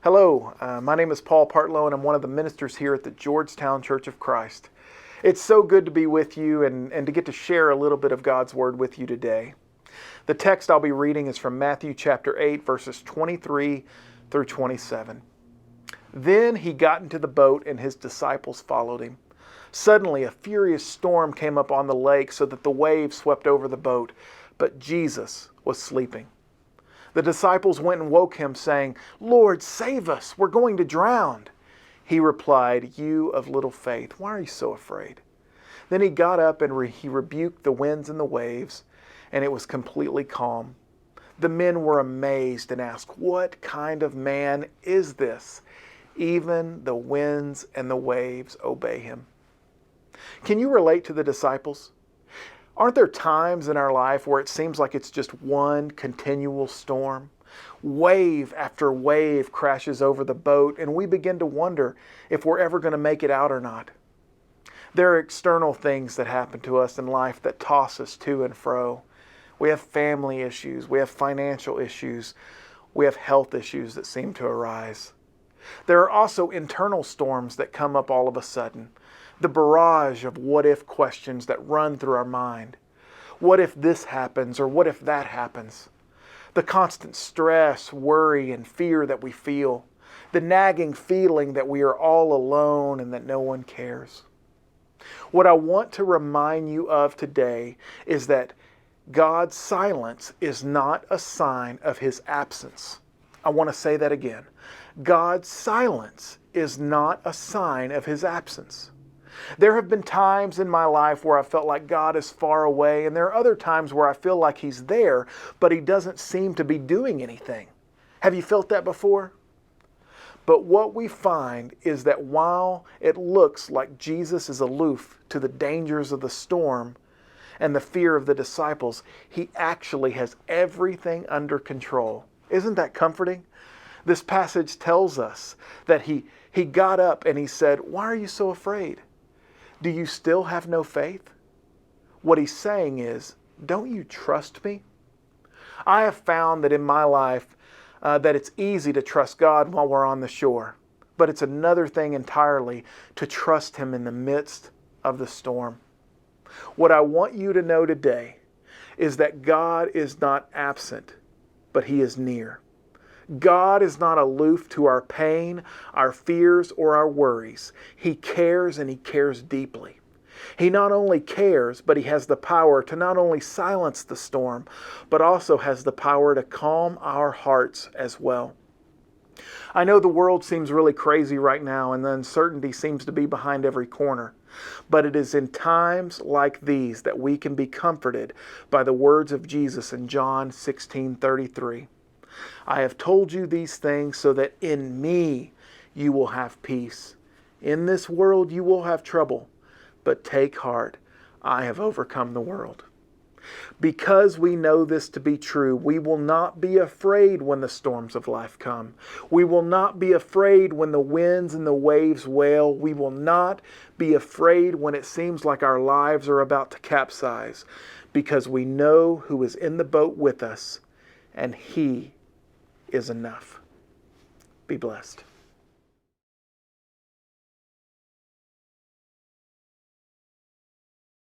Hello, my name is Paul Partlow, and I'm one of the ministers here at the Georgetown Church of Christ. It's so good to be with you and to get to share a little bit of God's Word with you today. The text I'll be reading is from Matthew chapter 8, verses 23 through 27. Then he got into the boat and his disciples followed him. Suddenly a furious storm came up on the lake so that the waves swept over the boat, but Jesus was sleeping. The disciples went and woke him, saying, "Lord, save us, we're going to drown." He replied, "You of little faith, why are you so afraid?" Then he got up and he rebuked the winds and the waves, and it was completely calm. The men were amazed and asked, "What kind of man is this? Even the winds and the waves obey him." Can you relate to the disciples? Aren't there times in our life where it seems like it's just one continual storm? Wave after wave crashes over the boat, and we begin to wonder if we're ever going to make it out or not. There are external things that happen to us in life that toss us to and fro. We have family issues, we have financial issues, we have health issues that seem to arise. There are also internal storms that come up all of a sudden. The barrage of what-if questions that run through our mind. What if this happens, or what if that happens? The constant stress, worry, and fear that we feel. The nagging feeling that we are all alone and that no one cares. What I want to remind you of today is that God's silence is not a sign of His absence. I want to say that again. God's silence is not a sign of His absence. There have been times in my life where I felt like God is far away, and there are other times where I feel like He's there, but He doesn't seem to be doing anything. Have you felt that before? But what we find is that while it looks like Jesus is aloof to the dangers of the storm and the fear of the disciples, He actually has everything under control. Isn't that comforting? This passage tells us that he got up and He said, "Why are you so afraid? Do you still have no faith?" What He's saying is, don't you trust me? I have found that in my life that it's easy to trust God while we're on the shore, but it's another thing entirely to trust Him in the midst of the storm. What I want you to know today is that God is not absent, but He is near. God is not aloof to our pain, our fears, or our worries. He cares, and He cares deeply. He not only cares, but He has the power to not only silence the storm, but also has the power to calm our hearts as well. I know the world seems really crazy right now, and the uncertainty seems to be behind every corner. But it is in times like these that we can be comforted by the words of Jesus in John 16:33. "I have told you these things so that in me you will have peace. In this world you will have trouble, but take heart, I have overcome the world." Because we know this to be true, we will not be afraid when the storms of life come. We will not be afraid when the winds and the waves wail. We will not be afraid when it seems like our lives are about to capsize, because we know who is in the boat with us, and He is enough. Be blessed.